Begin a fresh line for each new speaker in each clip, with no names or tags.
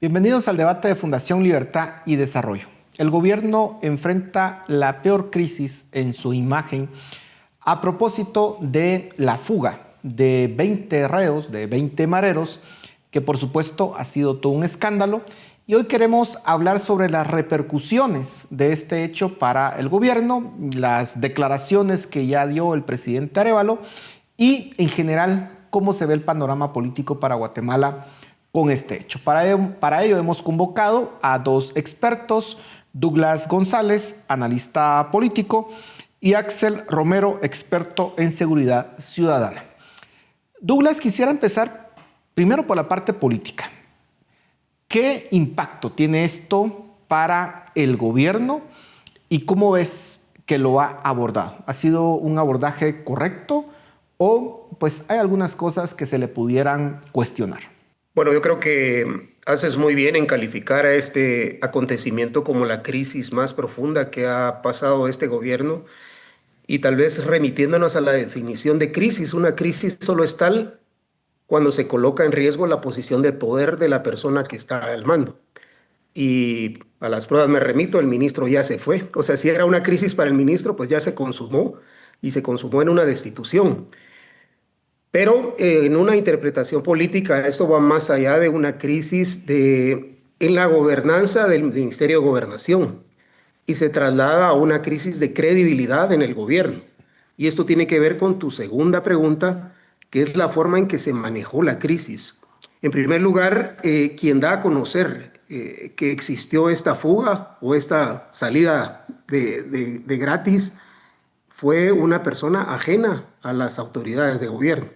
Bienvenidos al debate de Fundación Libertad y Desarrollo. El gobierno enfrenta la peor crisis en su imagen a propósito de la fuga de 20 reos, de 20 mareros, que por supuesto ha sido todo un escándalo. Y hoy queremos hablar sobre las repercusiones de este hecho para el gobierno, las declaraciones que ya dio el presidente Arévalo y en general cómo se ve el panorama político para Guatemala con este hecho. Para ello hemos convocado a dos expertos, Douglas González, analista político, y Axel Romero, experto en seguridad ciudadana. Douglas, quisiera empezar primero por la parte política. ¿Qué impacto tiene esto para el gobierno y cómo ves que lo ha abordado? ¿Ha sido un abordaje correcto o pues hay algunas cosas que se le pudieran cuestionar?
Bueno, yo creo que haces muy bien en calificar a este acontecimiento como la crisis más profunda que ha pasado este gobierno y tal vez remitiéndonos a la definición de crisis. Una crisis solo es tal cuando se coloca en riesgo la posición de poder de la persona que está al mando. Y a las pruebas me remito, el ministro ya se fue. O sea, si era una crisis para el ministro, pues ya se consumó y se consumó en una destitución. Pero en una interpretación política, esto va más allá de una crisis en la gobernanza del Ministerio de Gobernación y se traslada a una crisis de credibilidad en el gobierno. Y esto tiene que ver con tu segunda pregunta, que es la forma en que se manejó la crisis. En primer lugar, quien da a conocer que existió esta fuga o esta salida de gratis fue una persona ajena a las autoridades de gobierno.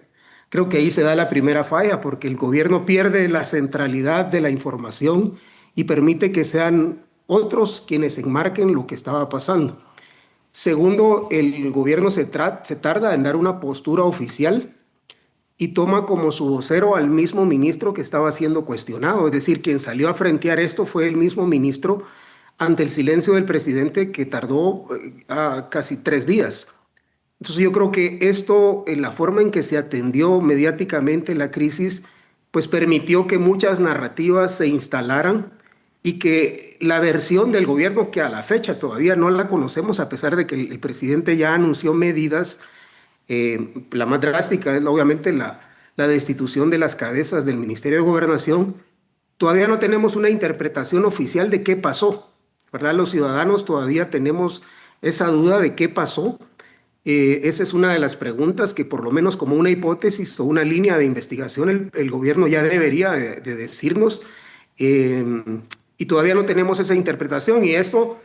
Creo que ahí se da la primera falla porque el gobierno pierde la centralidad de la información y permite que sean otros quienes enmarquen lo que estaba pasando. Segundo, el gobierno se tarda en dar una postura oficial y toma como su vocero al mismo ministro que estaba siendo cuestionado. Es decir, quien salió a frentear esto fue el mismo ministro ante el silencio del presidente que tardó casi 3 días. Entonces yo creo que esto, en la forma en que se atendió mediáticamente la crisis, pues permitió que muchas narrativas se instalaran y que la versión del gobierno, que a la fecha todavía no la conocemos, a pesar de que el presidente ya anunció medidas, la más drástica es obviamente la destitución de las cabezas del Ministerio de Gobernación, todavía no tenemos una interpretación oficial de qué pasó, ¿verdad? Los ciudadanos todavía tenemos esa duda de qué pasó. Esa es una de las preguntas que por lo menos como una hipótesis o una línea de investigación el gobierno ya debería de decirnos, eh, y todavía no tenemos esa interpretación y esto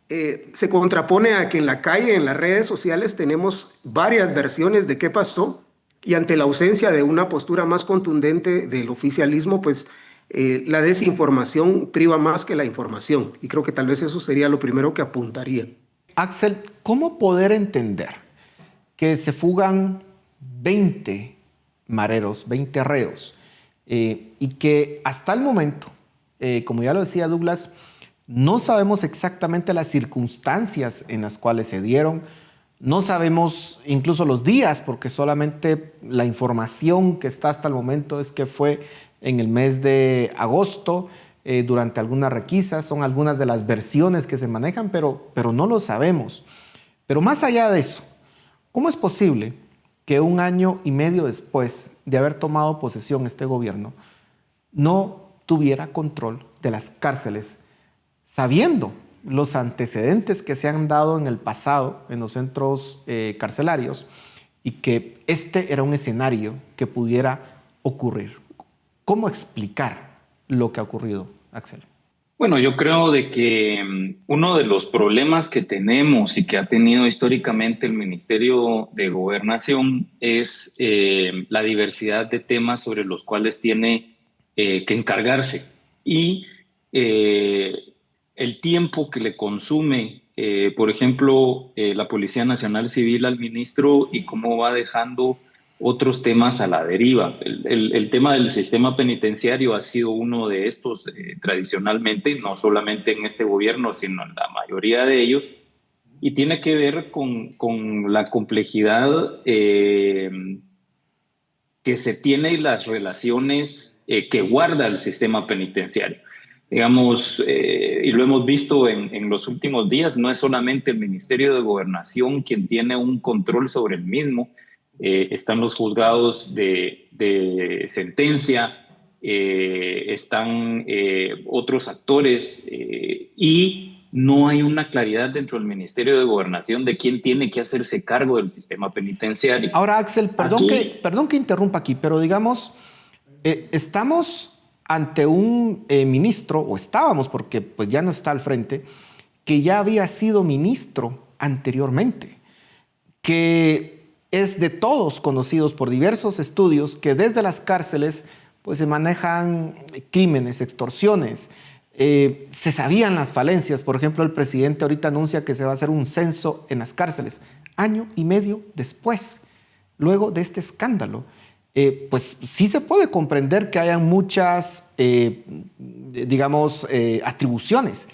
se contrapone a que en la calle, en las redes sociales tenemos varias versiones de qué pasó y ante la ausencia de una postura más contundente del oficialismo, pues la desinformación priva más que la información y creo que tal vez eso sería lo primero que apuntaría.
Axel, ¿cómo poder entender que se fugan 20 mareros, 20 reos, y que hasta el momento, como ya lo decía Douglas, no sabemos exactamente las circunstancias en las cuales se dieron, no sabemos incluso los días, porque solamente la información que está hasta el momento es que fue en el mes de agosto, durante algunas requisas, son algunas de las versiones que se manejan, pero no lo sabemos. Pero más allá de eso, ¿cómo es posible que un año y medio después de haber tomado posesión este gobierno no tuviera control de las cárceles, sabiendo los antecedentes que se han dado en el pasado en los centros carcelarios y que este era un escenario que pudiera ocurrir? ¿Cómo explicar lo que ha ocurrido, Axel?
Bueno, yo creo de que uno de los problemas que tenemos y que ha tenido históricamente el Ministerio de Gobernación es la diversidad de temas sobre los cuales tiene que encargarse y eh, el tiempo que le consume, por ejemplo, la Policía Nacional Civil al ministro y cómo va dejando otros temas a la deriva. El tema del sistema penitenciario ha sido uno de estos tradicionalmente, no solamente en este gobierno, sino en la mayoría de ellos, y tiene que ver con la complejidad que se tiene y las relaciones que guarda el sistema penitenciario. digamos, y lo hemos visto en los últimos días, no es solamente el Ministerio de Gobernación quien tiene un control sobre el mismo, están los juzgados de sentencia, están otros actores y no hay una claridad dentro del Ministerio de Gobernación de quién tiene que hacerse cargo del sistema penitenciario.
Ahora, Axel, perdón que interrumpa aquí, pero digamos, estamos ante un ministro, o estábamos porque pues ya no está al frente, que ya había sido ministro anteriormente, que es de todos conocidos por diversos estudios que desde las cárceles pues se manejan crímenes, extorsiones, se sabían las falencias. Por ejemplo, el presidente ahorita anuncia que se va a hacer un censo en las cárceles, año y medio después, luego de este escándalo. Pues sí se puede comprender que hayan muchas, digamos, atribuciones,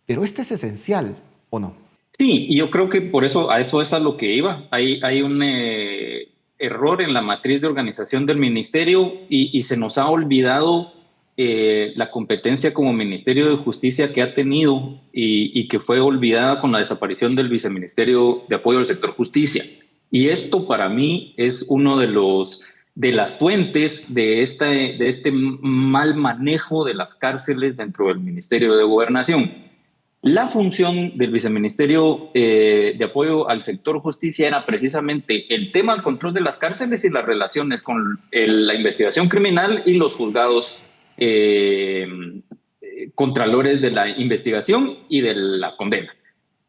pero este es esencial, ¿o no?
Sí, y yo creo que por eso, a eso es a lo que iba. Hay un error en la matriz de organización del ministerio y se nos ha olvidado la competencia como Ministerio de Justicia que ha tenido y que fue olvidada con la desaparición del Viceministerio de Apoyo al Sector Justicia. Y esto para mí es uno de las fuentes de este mal manejo de las cárceles dentro del Ministerio de Gobernación. La función del Viceministerio de Apoyo al Sector Justicia era precisamente el tema del control de las cárceles y las relaciones con la investigación criminal y los juzgados contralores de la investigación y de la condena.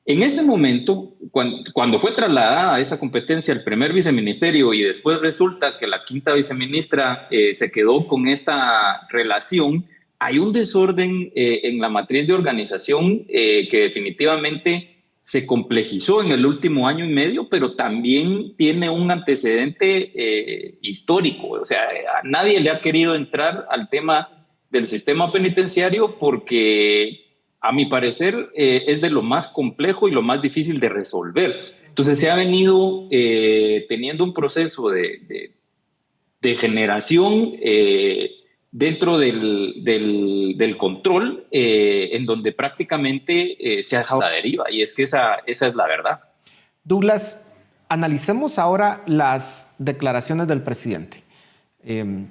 En este momento, cuando fue trasladada esa competencia al primer viceministerio y después resulta que la quinta viceministra se quedó con esta relación, hay un desorden en la matriz de organización que definitivamente se complejizó en el último año y medio, pero también tiene un antecedente histórico. O sea, a nadie le ha querido entrar al tema del sistema penitenciario porque, a mi parecer, es de lo más complejo y lo más difícil de resolver. Entonces se ha venido teniendo un proceso de generación dentro del control, en donde prácticamente se ha dejado la deriva, y es que esa es la verdad.
Douglas, analicemos ahora las declaraciones del presidente.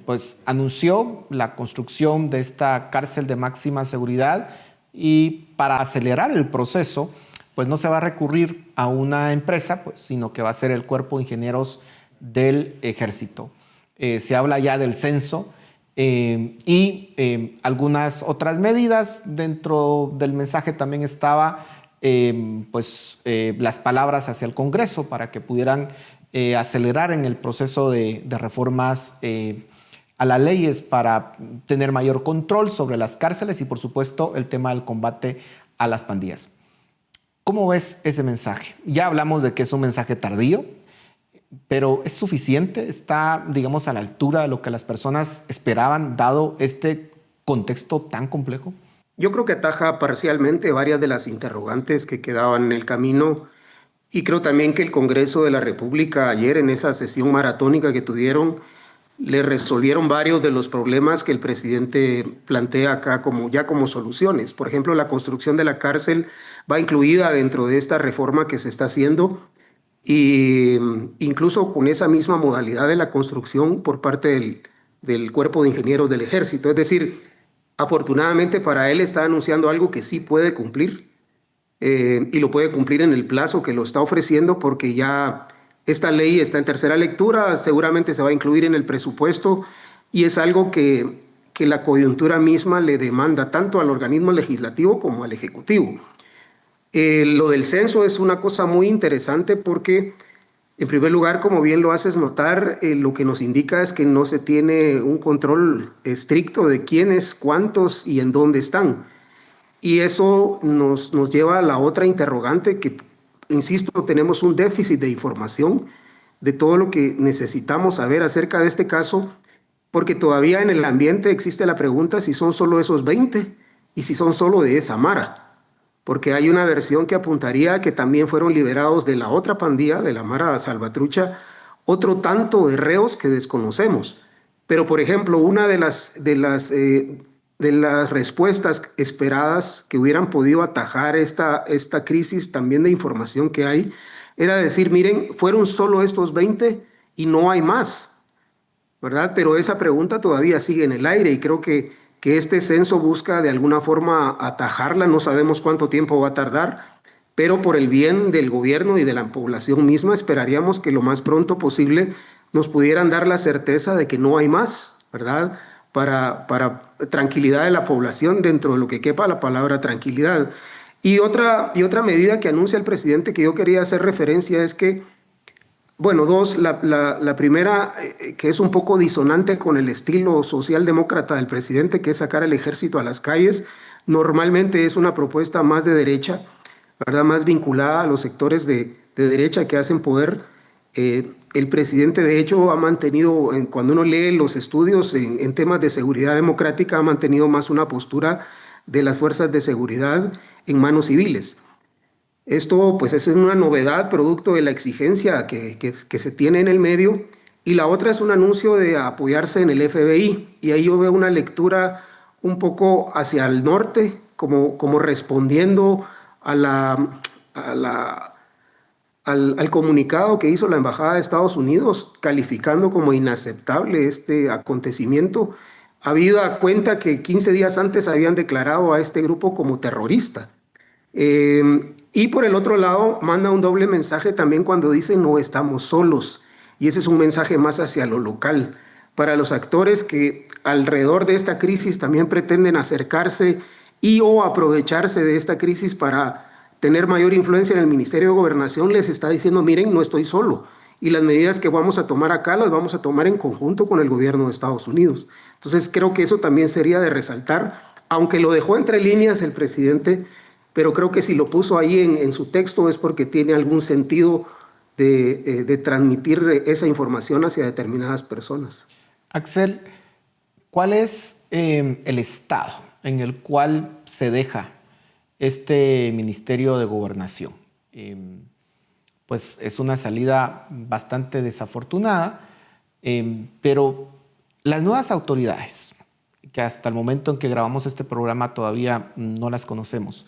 Pues anunció la construcción de esta cárcel de máxima seguridad y para acelerar el proceso, pues no se va a recurrir a una empresa, pues, sino que va a ser el Cuerpo de Ingenieros del Ejército. Se habla ya del censo y algunas otras medidas. Dentro del mensaje también estaba las palabras hacia el Congreso para que pudieran acelerar en el proceso de reformas a las leyes para tener mayor control sobre las cárceles y, por supuesto, el tema del combate a las pandillas. ¿Cómo ves ese mensaje? Ya hablamos de que es un mensaje tardío, pero ¿es suficiente? ¿Está, digamos, a la altura de lo que las personas esperaban, dado este contexto tan complejo?
Yo creo que ataja parcialmente varias de las interrogantes que quedaban en el camino. Y creo también que el Congreso de la República ayer, en esa sesión maratónica que tuvieron, le resolvieron varios de los problemas que el presidente plantea acá como soluciones. Por ejemplo, la construcción de la cárcel va incluida dentro de esta reforma que se está haciendo, y incluso con esa misma modalidad de la construcción por parte del Cuerpo de Ingenieros del Ejército. Es decir, afortunadamente para él está anunciando algo que sí puede cumplir. Y lo puede cumplir en el plazo que lo está ofreciendo, porque ya esta ley está en tercera lectura, seguramente se va a incluir en el presupuesto, y es algo que la coyuntura misma le demanda tanto al organismo legislativo como al ejecutivo. Lo del censo es una cosa muy interesante porque, en primer lugar, como bien lo haces notar, lo que nos indica es que no se tiene un control estricto de quiénes, cuántos y en dónde están. Y eso nos lleva a la otra interrogante que, insisto, tenemos un déficit de información de todo lo que necesitamos saber acerca de este caso, porque todavía en el ambiente existe la pregunta si son solo esos 20 y si son solo de esa mara, porque hay una versión que apuntaría a que también fueron liberados de la otra pandilla, de la Mara Salvatrucha, otro tanto de reos que desconocemos. Pero, por ejemplo, una de de las respuestas esperadas que hubieran podido atajar esta crisis también de información que hay, era decir, miren, fueron solo estos 20 y no hay más, ¿verdad? Pero esa pregunta todavía sigue en el aire y creo que este censo busca de alguna forma atajarla. No sabemos cuánto tiempo va a tardar, pero por el bien del gobierno y de la población misma esperaríamos que lo más pronto posible nos pudieran dar la certeza de que no hay más, ¿verdad? Para tranquilidad de la población, dentro de lo que quepa la palabra tranquilidad. Y otra medida que anuncia el presidente que yo quería hacer referencia es que, bueno, dos, la primera, que es un poco disonante con el estilo socialdemócrata del presidente, que es sacar al ejército a las calles, normalmente es una propuesta más de derecha, ¿verdad? Más vinculada a los sectores de derecha que hacen poder. El presidente, de hecho, ha mantenido, cuando uno lee los estudios en temas de seguridad democrática, ha mantenido más una postura de las fuerzas de seguridad en manos civiles. Esto pues es una novedad producto de la exigencia que se tiene en el medio, y la otra es un anuncio de apoyarse en el FBI, y ahí yo veo una lectura un poco hacia el norte, como respondiendo a al comunicado que hizo la Embajada de Estados Unidos, calificando como inaceptable este acontecimiento, habida cuenta que 15 días antes habían declarado a este grupo como terrorista. Y por el otro lado, manda un doble mensaje también cuando dice no estamos solos. Y ese es un mensaje más hacia lo local. Para los actores que alrededor de esta crisis también pretenden acercarse y o aprovecharse de esta crisis para tener mayor influencia en el Ministerio de Gobernación, les está diciendo, miren, no estoy solo. Y las medidas que vamos a tomar acá las vamos a tomar en conjunto con el gobierno de Estados Unidos. Entonces creo que eso también sería de resaltar, aunque lo dejó entre líneas el presidente, pero creo que si lo puso ahí en su texto es porque tiene algún sentido de transmitir esa información hacia determinadas personas.
Axel, ¿cuál es el estado en el cual se deja este Ministerio de Gobernación? Pues es una salida bastante desafortunada, pero las nuevas autoridades, que hasta el momento en que grabamos este programa todavía no las conocemos,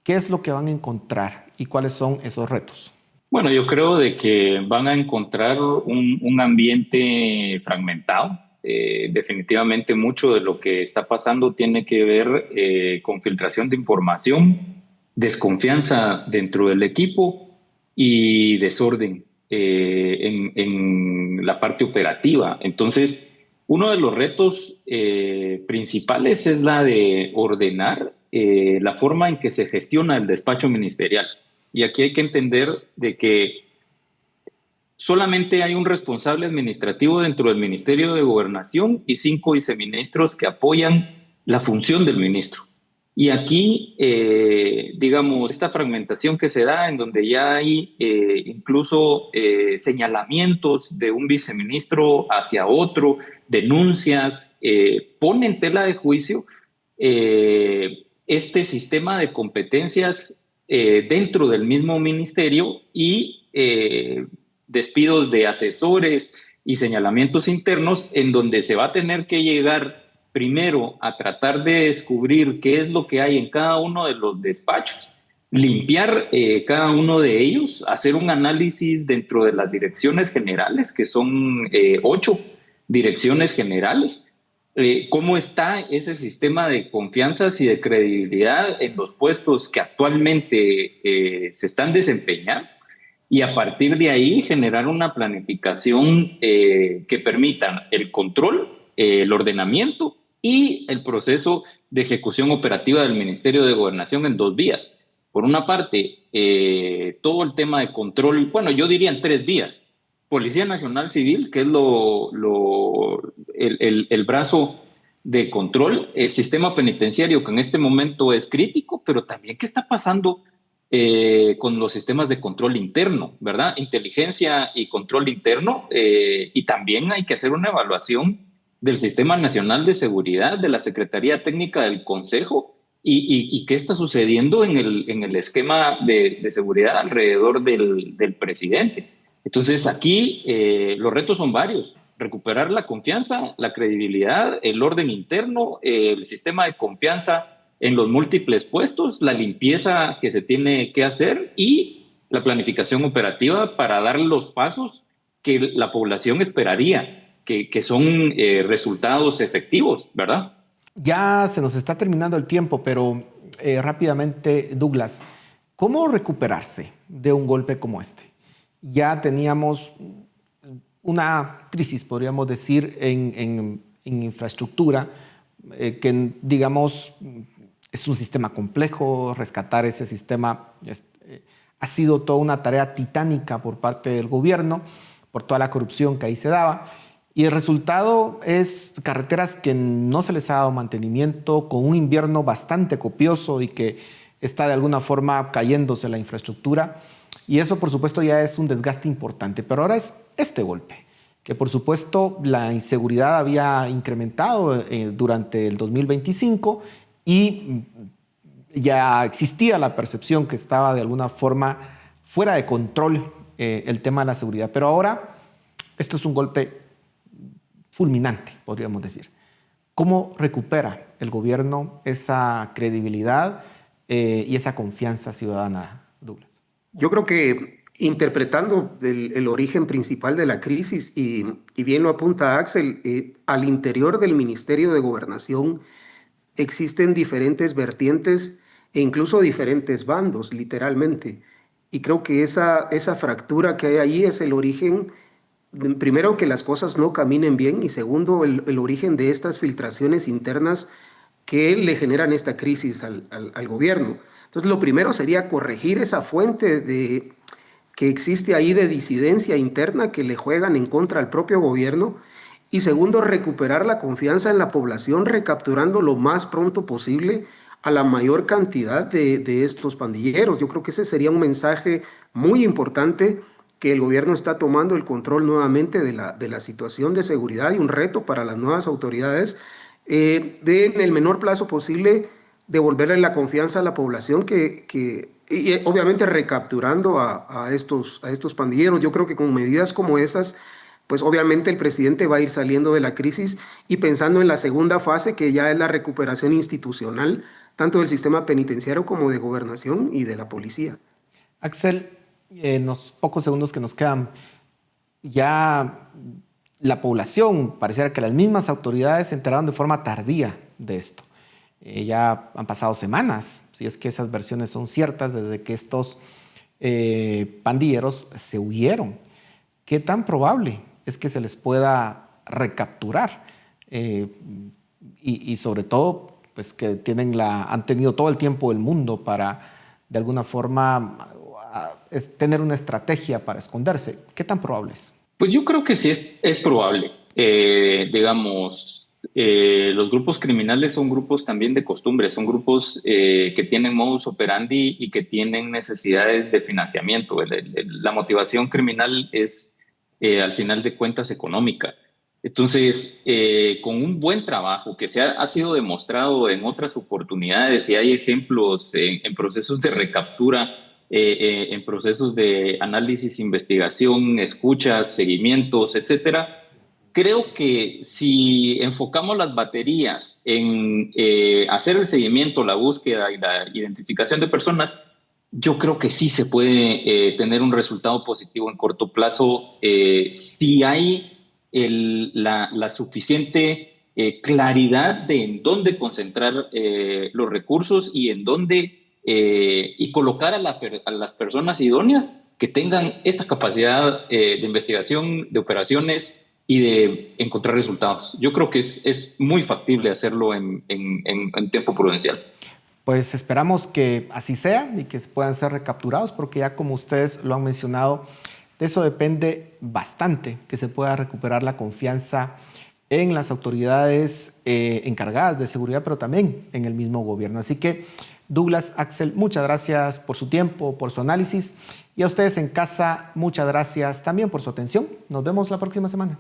¿qué es lo que van a encontrar y cuáles son esos retos?
Bueno, yo creo de que van a encontrar un ambiente fragmentado. Definitivamente mucho de lo que está pasando tiene que ver con filtración de información, desconfianza dentro del equipo y desorden en la parte operativa. Entonces, uno de los retos principales es la de ordenar la forma en que se gestiona el despacho ministerial. Y aquí hay que entender de que solamente hay un responsable administrativo dentro del Ministerio de Gobernación y 5 viceministros que apoyan la función del ministro. Y aquí, digamos, esta fragmentación que se da en donde ya hay incluso señalamientos de un viceministro hacia otro, denuncias, pone en tela de juicio este sistema de competencias dentro del mismo ministerio y despidos de asesores y señalamientos internos en donde se va a tener que llegar primero a tratar de descubrir qué es lo que hay en cada uno de los despachos, limpiar cada uno de ellos, hacer un análisis dentro de las direcciones generales, que son 8 direcciones generales, cómo está ese sistema de confianzas y de credibilidad en los puestos que actualmente se están desempeñando, y a partir de ahí generar una planificación que permita el control, el ordenamiento y el proceso de ejecución operativa del Ministerio de Gobernación en 2 vías. Por una parte, todo el tema de control, bueno, yo diría en 3 vías. Policía Nacional Civil, que es el brazo de control, el sistema penitenciario, que en este momento es crítico, pero también qué está pasando con los sistemas de control interno, ¿verdad? Inteligencia y control interno, y también hay que hacer una evaluación del Sistema Nacional de Seguridad, de la Secretaría Técnica del Consejo, y qué está sucediendo en el esquema de seguridad alrededor del presidente. Entonces aquí los retos son varios. recuperar la confianza, la credibilidad, el orden interno, el sistema de confianza en los múltiples puestos, la limpieza que se tiene que hacer y la planificación operativa para dar los pasos que la población esperaría, que son resultados efectivos, ¿verdad?
Ya se nos está terminando el tiempo, pero rápidamente, Douglas, ¿cómo recuperarse de un golpe como este? Ya teníamos una crisis, podríamos decir, en infraestructura, que digamos es un sistema complejo. Rescatar ese sistema ha sido toda una tarea titánica por parte del gobierno, por toda la corrupción que ahí se daba. Y el resultado es carreteras que no se les ha dado mantenimiento, con un invierno bastante copioso y que está de alguna forma cayéndose la infraestructura. Y eso, por supuesto, ya es un desgaste importante. Pero ahora es este golpe, que por supuesto la inseguridad había incrementado durante el 2025 y ya existía la percepción que estaba de alguna forma fuera de control el tema de la seguridad. Pero ahora esto es un golpe fulminante, podríamos decir. ¿Cómo recupera el gobierno esa credibilidad y esa confianza ciudadana, Douglas?
Yo creo que interpretando el origen principal de la crisis, y bien lo apunta Axel, al interior del Ministerio de Gobernación existen diferentes vertientes e incluso diferentes bandos, literalmente. Y creo que esa fractura que hay ahí es el origen, primero, que las cosas no caminen bien, y segundo, el origen de estas filtraciones internas que le generan esta crisis al gobierno. Entonces, lo primero sería corregir esa fuente que existe ahí de disidencia interna que le juegan en contra al propio gobierno. Y segundo, recuperar la confianza en la población, recapturando lo más pronto posible a la mayor cantidad de estos pandilleros. Yo creo que ese sería un mensaje muy importante, que el gobierno está tomando el control nuevamente de la situación de seguridad, y un reto para las nuevas autoridades de, en el menor plazo posible, devolverle la confianza a la población y obviamente recapturando a estos pandilleros. Yo creo que con medidas como esas, pues obviamente el presidente va a ir saliendo de la crisis y pensando en la segunda fase, que ya es la recuperación institucional, tanto del sistema penitenciario como de gobernación y de la policía.
Axel, en los pocos segundos que nos quedan, ya la población, pareciera que las mismas autoridades se enteraron de forma tardía de esto. Ya han pasado semanas, si es que esas versiones son ciertas, desde que estos pandilleros se huyeron. ¿Qué tan probable es que se les pueda recapturar? Y sobre todo, pues que han tenido todo el tiempo del mundo para, de alguna forma, tener una estrategia para esconderse. ¿Qué tan probable es?
Pues yo creo que sí es probable. Los grupos criminales son grupos también de costumbre, son grupos que tienen modus operandi y que tienen necesidades de financiamiento. La motivación criminal es, al final de cuentas, económica. Entonces, con un buen trabajo que ha sido demostrado en otras oportunidades, y hay ejemplos en procesos de recaptura, en procesos de análisis, investigación, escuchas, seguimientos, etcétera. Creo que si enfocamos las baterías en hacer el seguimiento, la búsqueda y la identificación de personas, yo creo que sí se puede tener un resultado positivo en corto plazo si hay la suficiente claridad de en dónde concentrar los recursos y en dónde y colocar a las personas idóneas que tengan esta capacidad de investigación, de operaciones y de encontrar resultados. Yo creo que es muy factible hacerlo en tiempo prudencial.
Pues esperamos que así sea y que puedan ser recapturados, porque ya como ustedes lo han mencionado, de eso depende bastante, que se pueda recuperar la confianza en las autoridades encargadas de seguridad, pero también en el mismo gobierno. Así que, Douglas, Axel, muchas gracias por su tiempo, por su análisis, y a ustedes en casa, muchas gracias también por su atención. Nos vemos la próxima semana.